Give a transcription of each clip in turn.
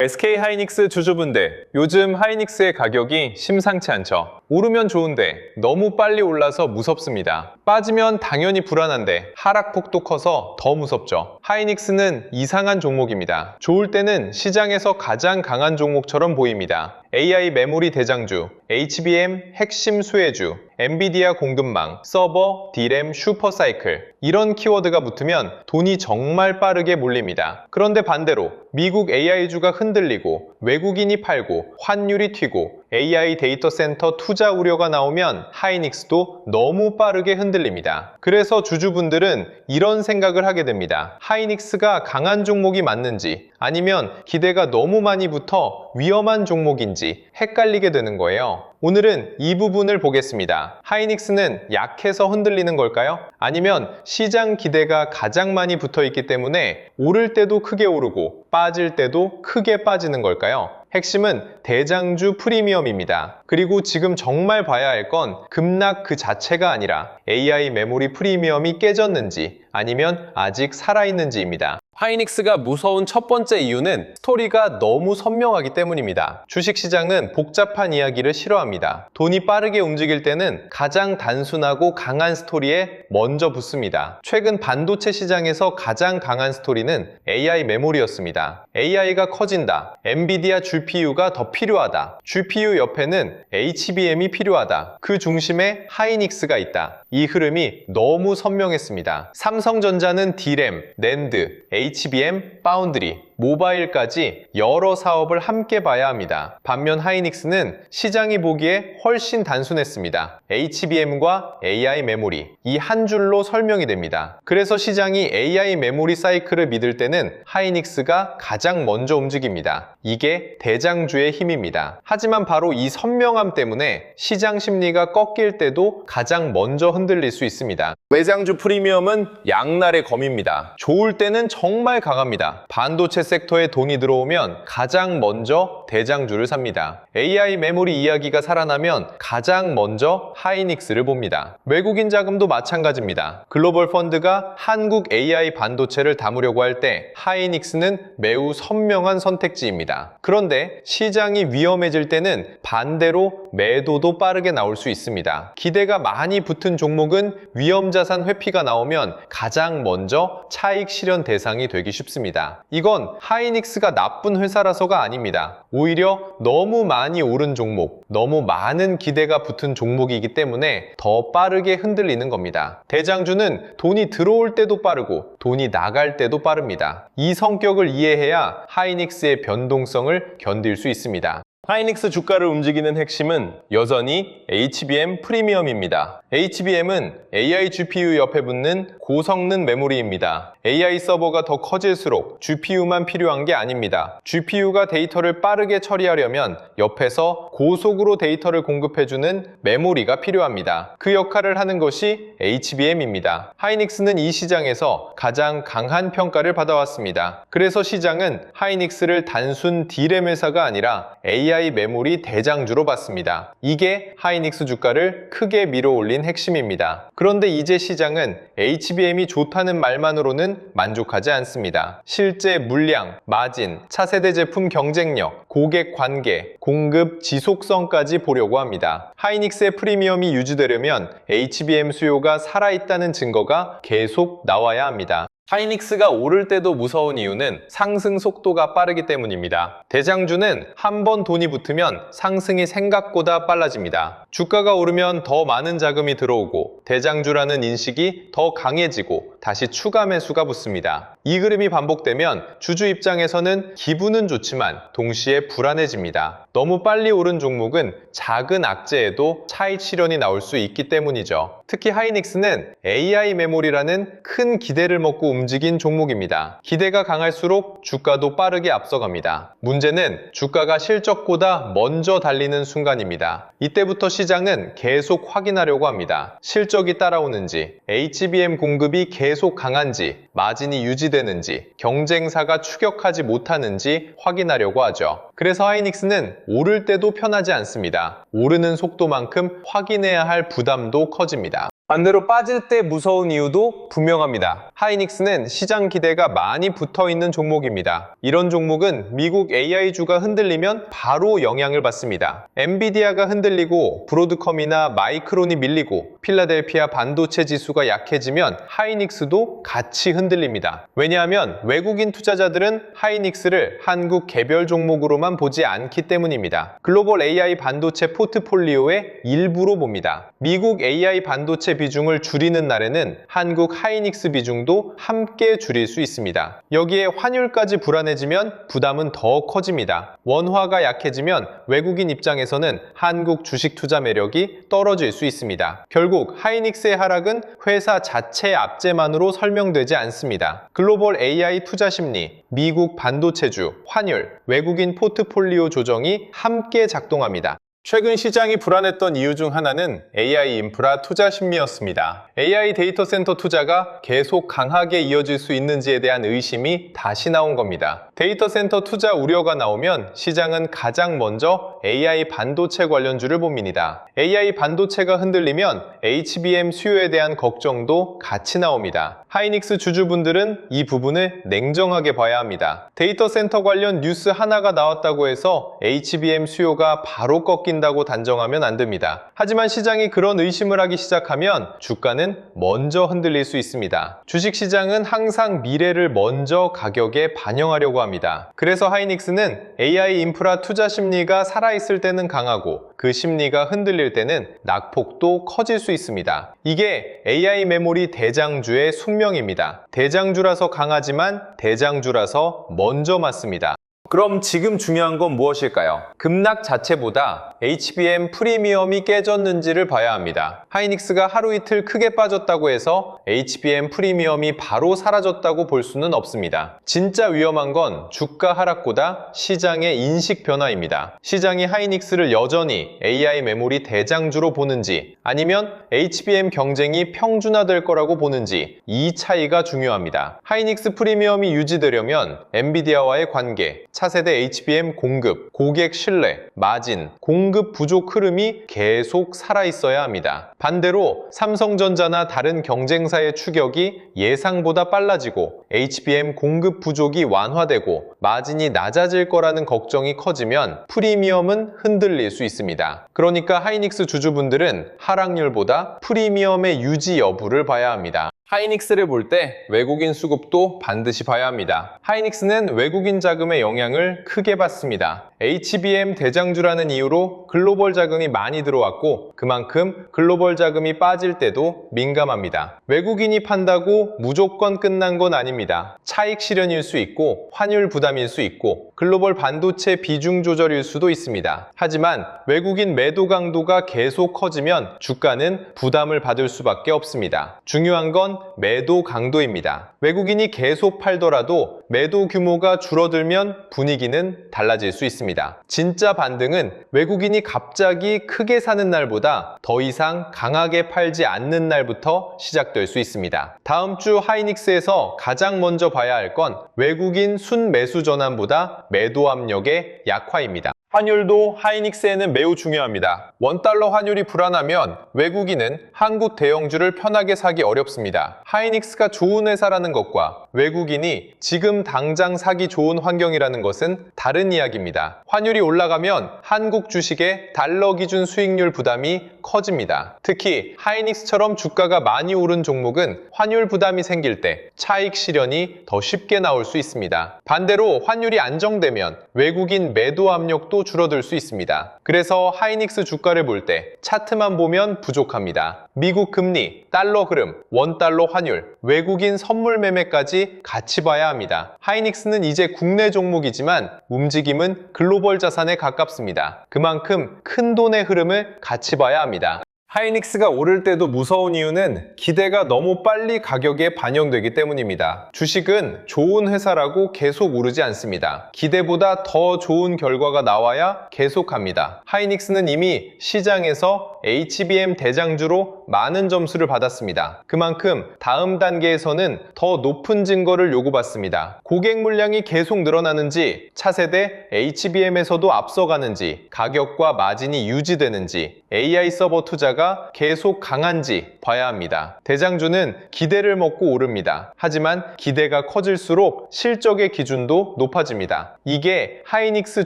SK 하이닉스 주주분들, 요즘 하이닉스의 가격이 심상치 않죠. 오르면 좋은데 너무 빨리 올라서 무섭습니다. 빠지면 당연히 불안한데 하락폭도 커서 더 무섭죠. 하이닉스는 이상한 종목입니다. 좋을 때는 시장에서 가장 강한 종목처럼 보입니다. AI 메모리 대장주, HBM 핵심 수혜주, 엔비디아 공급망, 서버, D램, 슈퍼사이클 이런 키워드가 붙으면 돈이 정말 빠르게 몰립니다. 그런데 반대로 미국 AI주가 흔들리고 외국인이 팔고 환율이 튀고 AI 데이터 센터 투자 우려가 나오면 하이닉스도 너무 빠르게 흔들립니다. 그래서 주주분들은 이런 생각을 하게 됩니다. 하이닉스가 강한 종목이 맞는지 아니면 기대가 너무 많이 붙어 위험한 종목인지 헷갈리게 되는 거예요. 오늘은 이 부분을 보겠습니다. 하이닉스는 약해서 흔들리는 걸까요? 아니면 시장 기대가 가장 많이 붙어 있기 때문에 오를 때도 크게 오르고 빠질 때도 크게 빠지는 걸까요? 핵심은 대장주 프리미엄입니다. 그리고 지금 정말 봐야 할 건 급락 그 자체가 아니라 AI 메모리 프리미엄이 깨졌는지 아니면 아직 살아있는지입니다. 하이닉스가 무서운 첫 번째 이유는 스토리가 너무 선명하기 때문입니다. 주식시장은 복잡한 이야기를 싫어합니다. 돈이 빠르게 움직일 때는 가장 단순하고 강한 스토리에 먼저 붙습니다. 최근 반도체 시장에서 가장 강한 스토리는 AI 메모리였습니다. AI가 커진다. 엔비디아 GPU가 더 필요하다. GPU 옆에는 HBM이 필요하다. 그 중심에 하이닉스가 있다. 이 흐름이 너무 선명했습니다. 삼성전자는 D램, 낸드, HBM, 파운드리, 모바일까지 여러 사업을 함께 봐야 합니다. 반면 하이닉스는 시장이 보기에 훨씬 단순했습니다. HBM과 AI 메모리, 이 한 줄로 설명이 됩니다. 그래서 시장이 AI 메모리 사이클을 믿을 때는 하이닉스가 가장 먼저 움직입니다. 이게 대장주의 힘입니다. 하지만 바로 이 선명함 때문에 시장 심리가 꺾일 때도 가장 먼저 흔들릴 수 있습니다. 외장주 프리미엄은 양날의 검입니다. 좋을 때는 정말 강합니다. 반도체 섹터에 돈이 들어오면 가장 먼저 대장주를 삽니다. AI 메모리 이야기가 살아나면 가장 먼저 하이닉스를 봅니다. 외국인 자금도 마찬가지입니다. 글로벌 펀드가 한국 AI 반도체를 담으려고 할 때 하이닉스는 매우 선명한 선택지입니다. 그런데 시장이 위험해질 때는 반대로 매도도 빠르게 나올 수 있습니다. 기대가 많이 붙은 종목은 위험자산 회피가 나오면 가장 먼저 차익 실현 대상이 되기 쉽습니다. 이건 하이닉스가 나쁜 회사라서가 아닙니다. 오히려 너무 많이 오른 종목, 너무 많은 기대가 붙은 종목이기 때문에 더 빠르게 흔들리는 겁니다. 대장주는 돈이 들어올 때도 빠르고 돈이 나갈 때도 빠릅니다. 이 성격을 이해해야 하이닉스의 변동성을 견딜 수 있습니다. 하이닉스 주가를 움직이는 핵심은 여전히 HBM 프리미엄입니다. HBM은 AI GPU 옆에 붙는 고성능 메모리입니다. AI 서버가 더 커질수록 GPU만 필요한 게 아닙니다. GPU가 데이터를 빠르게 처리하려면 옆에서 고속으로 데이터를 공급해주는 메모리가 필요합니다. 그 역할을 하는 것이 HBM입니다. 하이닉스는 이 시장에서 가장 강한 평가를 받아왔습니다. 그래서 시장은 하이닉스를 단순 D램 회사가 아니라 AI 메모리 대장주로 봤습니다. 이게 하이닉스 주가를 크게 밀어올린 핵심입니다. 그런데 이제 시장은 HBM이 좋다는 말만으로는 만족하지 않습니다. 실제 물량, 마진, 차세대 제품 경쟁력, 고객 관계, 공급 지속성까지 보려고 합니다. 하이닉스의 프리미엄이 유지되려면 HBM 수요가 살아있다는 증거가 계속 나와야 합니다. 하이닉스가 오를 때도 무서운 이유는 상승 속도가 빠르기 때문입니다. 대장주는 한 번 돈이 붙으면 상승이 생각보다 빨라집니다. 주가가 오르면 더 많은 자금이 들어오고 대장주라는 인식이 더 강해지고 다시 추가 매수가 붙습니다. 이 흐름이 반복되면 주주 입장에서는 기분은 좋지만 동시에 불안해집니다. 너무 빨리 오른 종목은 작은 악재에도 차익 실현이 나올 수 있기 때문이죠. 특히 하이닉스는 AI 메모리라는 큰 기대를 먹고 움직인 종목입니다. 기대가 강할수록 주가도 빠르게 앞서갑니다. 문제는 주가가 실적보다 먼저 달리는 순간입니다. 이때부터 시장은 계속 확인하려고 합니다. 실적이 따라오는지, HBM 공급이 계속 강한지, 마진이 유지되는지, 경쟁사가 추격하지 못하는지 확인하려고 하죠. 그래서 하이닉스는 오를 때도 편하지 않습니다. 오르는 속도만큼 확인해야 할 부담도 커집니다. 반대로 빠질 때 무서운 이유도 분명합니다. 하이닉스는 시장 기대가 많이 붙어 있는 종목입니다. 이런 종목은 미국 AI주가 흔들리면 바로 영향을 받습니다. 엔비디아가 흔들리고 브로드컴이나 마이크론이 밀리고 필라델피아 반도체 지수가 약해지면 하이닉스도 같이 흔들립니다. 왜냐하면 외국인 투자자들은 하이닉스를 한국 개별 종목으로만 보지 않기 때문입니다. 글로벌 AI 반도체 포트폴리오의 일부로 봅니다. 미국 AI 반도체 비중을 줄이는 날에는 한국 하이닉스 비중도 함께 줄일 수 있습니다. 여기에 환율까지 불안해지면 부담은 더 커집니다. 원화가 약해지면 외국인 입장에서는 한국 주식 투자 매력이 떨어질 수 있습니다. 결국 하이닉스의 하락은 회사 자체 압제만으로 설명되지 않습니다. 글로벌 AI 투자 심리, 미국 반도체주, 환율, 외국인 포트폴리오 조정이 함께 작동합니다. 최근 시장이 불안했던 이유 중 하나는 AI 인프라 투자 심리였습니다. AI 데이터 센터 투자가 계속 강하게 이어질 수 있는지에 대한 의심이 다시 나온 겁니다. 데이터 센터 투자 우려가 나오면 시장은 가장 먼저 AI 반도체 관련주를 봅니다. AI 반도체가 흔들리면 HBM 수요에 대한 걱정도 같이 나옵니다. 하이닉스 주주분들은 이 부분을 냉정하게 봐야 합니다. 데이터 센터 관련 뉴스 하나가 나왔다고 해서 HBM 수요가 바로 꺾인다고 단정하면 안 됩니다. 하지만 시장이 그런 의심을 하기 시작하면 주가는 먼저 흔들릴 수 있습니다. 주식시장은 항상 미래를 먼저 가격에 반영하려고 합니다. 그래서 하이닉스는 AI 인프라 투자 심리가 살아있을 때는 강하고 그 심리가 흔들릴 때는 낙폭도 커질 수 있습니다. 이게 AI 메모리 대장주의 숙명입니다. 대장주라서 강하지만 대장주라서 먼저 맞습니다. 그럼 지금 중요한 건 무엇일까요? 급락 자체보다 HBM 프리미엄이 깨졌는지를 봐야 합니다. 하이닉스가 하루 이틀 크게 빠졌다고 해서 HBM 프리미엄이 바로 사라졌다고 볼 수는 없습니다. 진짜 위험한 건 주가 하락보다 시장의 인식 변화입니다. 시장이 하이닉스를 여전히 AI 메모리 대장주로 보는지 아니면 HBM 경쟁이 평준화될 거라고 보는지 이 차이가 중요합니다. 하이닉스 프리미엄이 유지되려면 엔비디아와의 관계, 차세대 HBM 공급, 고객 신뢰, 마진, 공급 부족 흐름이 계속 살아있어야 합니다. 반대로 삼성전자나 다른 경쟁사의 추격이 예상보다 빨라지고 HBM 공급 부족이 완화되고 마진이 낮아질 거라는 걱정이 커지면 프리미엄은 흔들릴 수 있습니다. 그러니까 하이닉스 주주분들은 하락률보다 프리미엄의 유지 여부를 봐야 합니다. 하이닉스를 볼 때 외국인 수급도 반드시 봐야 합니다. 하이닉스는 외국인 자금의 영향을 크게 받습니다. HBM 대장주라는 이유로 글로벌 자금이 많이 들어왔고 그만큼 글로벌 자금이 빠질 때도 민감합니다. 외국인이 판다고 무조건 끝난 건 아닙니다. 차익 실현일 수 있고 환율 부담일 수 있고 글로벌 반도체 비중 조절일 수도 있습니다. 하지만 외국인 매도 강도가 계속 커지면 주가는 부담을 받을 수밖에 없습니다. 중요한 건 매도 강도입니다. 외국인이 계속 팔더라도 매도 규모가 줄어들면 분위기는 달라질 수 있습니다. 진짜 반등은 외국인이 갑자기 크게 사는 날보다 더 이상 강하게 팔지 않는 날부터 시작될 수 있습니다. 다음 주 하이닉스에서 가장 먼저 봐야 할 건 외국인 순매수 전환보다 매도 압력의 약화입니다. 환율도 하이닉스에는 매우 중요합니다. 원달러 환율이 불안하면 외국인은 한국 대형주를 편하게 사기 어렵습니다. 하이닉스가 좋은 회사라는 것과 외국인이 지금 당장 사기 좋은 환경이라는 것은 다른 이야기입니다. 환율이 올라가면 한국 주식의 달러 기준 수익률 부담이 커집니다. 특히 하이닉스처럼 주가가 많이 오른 종목은 환율 부담이 생길 때 차익 실현이 더 쉽게 나올 수 있습니다. 반대로 환율이 안정되면 외국인 매도 압력도 줄어들 수 있습니다. 그래서 하이닉스 주가를 볼 때 차트만 보면 부족합니다. 미국 금리, 달러 흐름, 원달러 환율, 외국인 선물 매매까지 같이 봐야 합니다. 하이닉스는 이제 국내 종목이지만 움직임은 글로벌 자산에 가깝습니다. 그만큼 큰 돈의 흐름을 같이 봐야 합니다. 하이닉스가 오를 때도 무서운 이유는 기대가 너무 빨리 가격에 반영되기 때문입니다. 주식은 좋은 회사라고 계속 오르지 않습니다. 기대보다 더 좋은 결과가 나와야 계속합니다. 하이닉스는 이미 시장에서 HBM 대장주로 많은 점수를 받았습니다. 그만큼 다음 단계에서는 더 높은 증거를 요구받습니다. 고객 물량이 계속 늘어나는지, 차세대 HBM에서도 앞서가는지, 가격과 마진이 유지되는지, AI 서버 투자가 보유자가 계속 강한지 봐야 합니다. 대장주는 기대를 먹고 오릅니다. 하지만 기대가 커질수록 실적의 기준도 높아집니다. 이게 하이닉스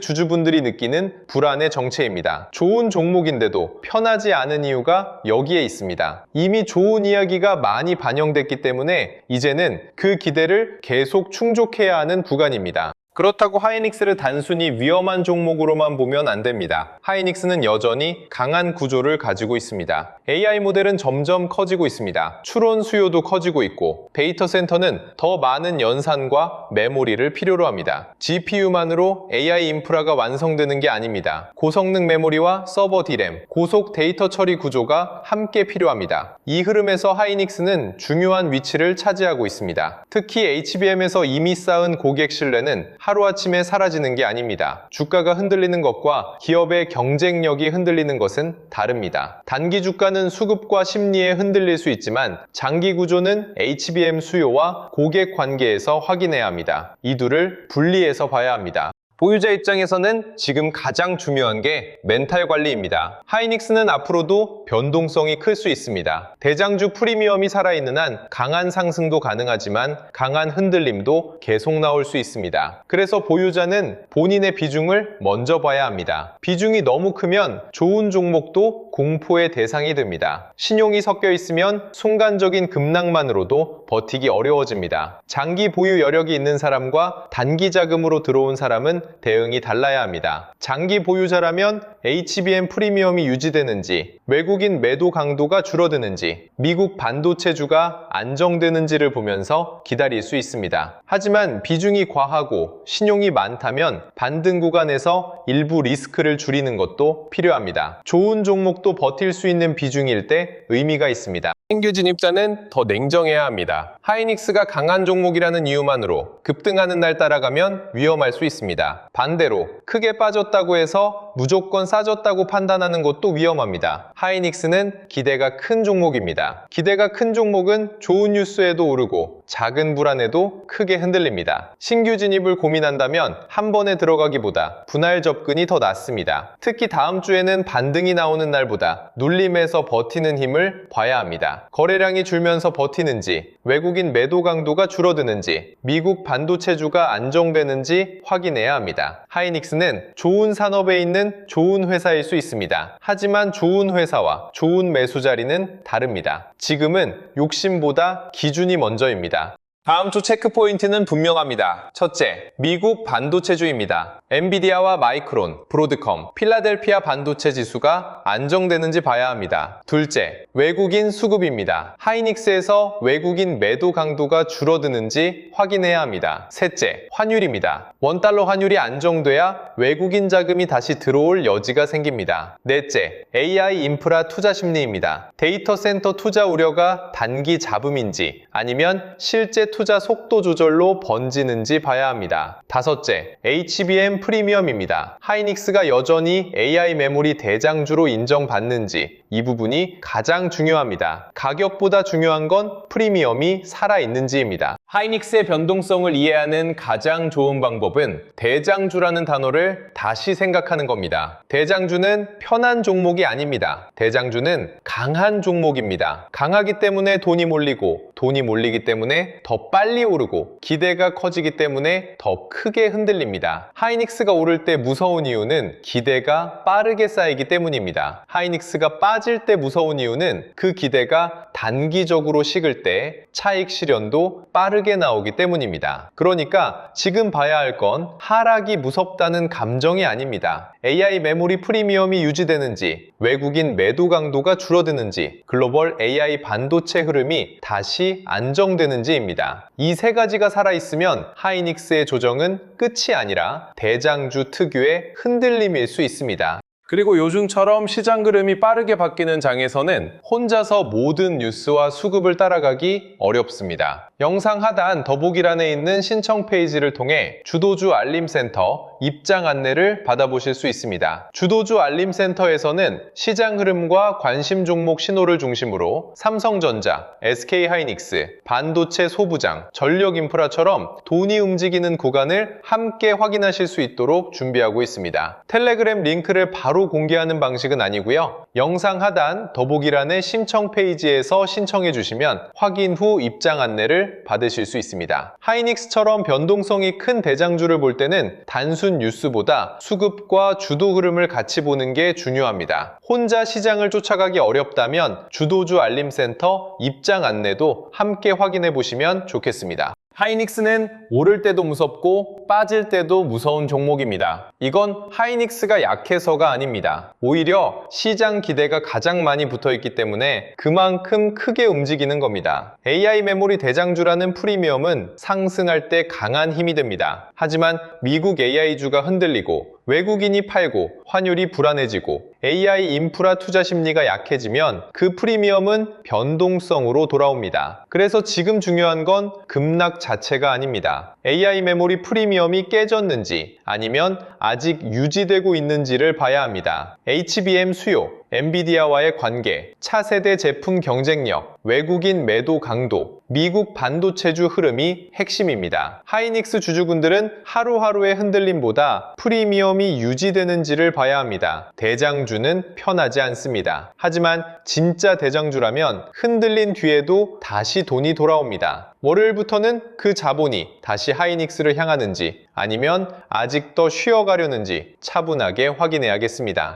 주주분들이 느끼는 불안의 정체입니다. 좋은 종목인데도 편하지 않은 이유가 여기에 있습니다. 이미 좋은 이야기가 많이 반영됐기 때문에 이제는 그 기대를 계속 충족해야 하는 구간입니다. 그렇다고 하이닉스를 단순히 위험한 종목으로만 보면 안 됩니다. 하이닉스는 여전히 강한 구조를 가지고 있습니다. AI 모델은 점점 커지고 있습니다. 추론 수요도 커지고 있고 데이터 센터는 더 많은 연산과 메모리를 필요로 합니다. GPU만으로 AI 인프라가 완성되는 게 아닙니다. 고성능 메모리와 서버 D램, 고속 데이터 처리 구조가 함께 필요합니다. 이 흐름에서 하이닉스는 중요한 위치를 차지하고 있습니다. 특히 HBM에서 이미 쌓은 고객 신뢰는 하루아침에 사라지는 게 아닙니다. 주가가 흔들리는 것과 기업의 경쟁력이 흔들리는 것은 다릅니다. 단기 주가는 수급과 심리에 흔들릴 수 있지만 장기 구조는 HBM 수요와 고객 관계에서 확인해야 합니다. 이 둘을 분리해서 봐야 합니다. 보유자 입장에서는 지금 가장 중요한 게 멘탈 관리입니다. 하이닉스는 앞으로도 변동성이 클 수 있습니다. 대장주 프리미엄이 살아있는 한 강한 상승도 가능하지만 강한 흔들림도 계속 나올 수 있습니다. 그래서 보유자는 본인의 비중을 먼저 봐야 합니다. 비중이 너무 크면 좋은 종목도 공포의 대상이 됩니다. 신용이 섞여 있으면 순간적인 급락만으로도 버티기 어려워집니다. 장기 보유 여력이 있는 사람과 단기 자금으로 들어온 사람은 대응이 달라야 합니다. 장기 보유자라면 HBM 프리미엄이 유지되는지, 외국인 매도 강도가 줄어드는지, 미국 반도체주가 안정되는지를 보면서 기다릴 수 있습니다. 하지만 비중이 과하고 신용이 많다면 반등 구간에서 일부 리스크를 줄이는 것도 필요합니다. 좋은 종목도 버틸 수 있는 비중일 때 의미가 있습니다. 신규 진입자는 더 냉정해야 합니다. 하이닉스가 강한 종목이라는 이유만으로 급등하는 날 따라가면 위험할 수 있습니다. 반대로 크게 빠졌다고 해서 무조건 싸졌다고 판단하는 것도 위험합니다. 하이닉스는 기대가 큰 종목입니다. 기대가 큰 종목은 좋은 뉴스에도 오르고 작은 불안에도 크게 흔들립니다. 신규 진입을 고민한다면 한 번에 들어가기보다 분할 접근이 더 낫습니다. 특히 다음 주에는 반등이 나오는 날보다 눌림에서 버티는 힘을 봐야 합니다. 거래량이 줄면서 버티는지, 외국인 매도 강도가 줄어드는지, 미국 반도체주가 안정되는지 확인해야 합니다. 하이닉스는 좋은 산업에 있는 좋은 회사일 수 있습니다. 하지만 좋은 회사와 좋은 매수 자리는 다릅니다. 지금은 욕심보다 기준이 먼저입니다. 다음 주 체크 포인트는 분명합니다. 첫째, 미국 반도체주입니다. 엔비디아와 마이크론, 브로드컴, 필라델피아 반도체 지수가 안정되는지 봐야 합니다. 둘째, 외국인 수급입니다. 하이닉스에서 외국인 매도 강도가 줄어드는지 확인해야 합니다. 셋째, 환율입니다. 원달러 환율이 안정돼야 외국인 자금이 다시 들어올 여지가 생깁니다. 넷째, AI 인프라 투자 심리입니다. 데이터 센터 투자 우려가 단기 잡음인지 아니면 실제 투자 속도 조절로 번지는지 봐야 합니다. 다섯째, HBM 프리미엄입니다. 하이닉스가 여전히 AI 메모리 대장주로 인정받는지 이 부분이 가장 중요합니다. 가격보다 중요한 건 프리미엄이 살아있는지입니다. 하이닉스의 변동성을 이해하는 가장 좋은 방법은 대장주라는 단어를 다시 생각하는 겁니다. 대장주는 편한 종목이 아닙니다. 대장주는 강한 종목입니다. 강하기 때문에 돈이 몰리고, 돈이 몰리기 때문에 더 빨리 오르고, 기대가 커지기 때문에 더 크게 흔들립니다. 하이닉스가 오를 때 무서운 이유는 기대가 빠르게 쌓이기 때문입니다. 하이닉스가 빠질 때 무서운 이유는 그 기대가 단기적으로 식을 때 차익 실현도 빠르게 나오기 때문입니다. 그러니까 지금 봐야 할 건 하락이 무섭다는 감정이 아닙니다. AI 메모리 프리미엄이 유지되는지, 외국인 매도 강도가 줄어드는지, 글로벌 AI 반도체 흐름이 다시 안정되는지입니다. 이 세 가지가 살아있으면 하이닉스의 조정은 끝이 아니라 대장주 특유의 흔들림일 수 있습니다. 그리고 요즘처럼 시장 흐름이 빠르게 바뀌는 장에서는 혼자서 모든 뉴스와 수급을 따라가기 어렵습니다. 영상 하단 더보기란에 있는 신청 페이지를 통해 주도주 알림센터 입장 안내를 받아보실 수 있습니다. 주도주 알림센터에서는 시장 흐름과 관심 종목 신호를 중심으로 삼성전자, SK하이닉스, 반도체 소부장, 전력인프라처럼 돈이 움직이는 구간을 함께 확인하실 수 있도록 준비하고 있습니다. 텔레그램 링크를 바로 바로 공개하는 방식은 아니고요. 영상 하단 더보기란의 신청 페이지에서 신청해 주시면 확인 후 입장 안내를 받으실 수 있습니다. 하이닉스처럼 변동성이 큰 대장주를 볼 때는 단순 뉴스보다 수급과 주도 흐름을 같이 보는 게 중요합니다. 혼자 시장을 쫓아가기 어렵다면 주도주 알림센터 입장 안내도 함께 확인해 보시면 좋겠습니다. 하이닉스는 오를 때도 무섭고 빠질 때도 무서운 종목입니다. 이건 하이닉스가 약해서가 아닙니다. 오히려 시장 기대가 가장 많이 붙어있기 때문에 그만큼 크게 움직이는 겁니다. AI 메모리 대장주라는 프리미엄은 상승할 때 강한 힘이 됩니다. 하지만 미국 AI주가 흔들리고 외국인이 팔고 환율이 불안해지고 AI 인프라 투자 심리가 약해지면 그 프리미엄은 변동성으로 돌아옵니다. 그래서 지금 중요한 건 급락 자체가 아닙니다. AI 메모리 프리미엄이 깨졌는지 아니면 아직 유지되고 있는지를 봐야 합니다. HBM 수요, 엔비디아와의 관계, 차세대 제품 경쟁력, 외국인 매도 강도, 미국 반도체주 흐름이 핵심입니다. 하이닉스 주주분들은 하루하루의 흔들림보다 프리미엄이 유지되는지를 봐야 합니다. 대장주는 편하지 않습니다. 하지만 진짜 대장주라면 흔들린 뒤에도 다시 돈이 돌아옵니다. 월요일부터는 그 자본이 다시 하이닉스를 향하는지 아니면 아직 더 쉬어가려는지 차분하게 확인해야겠습니다.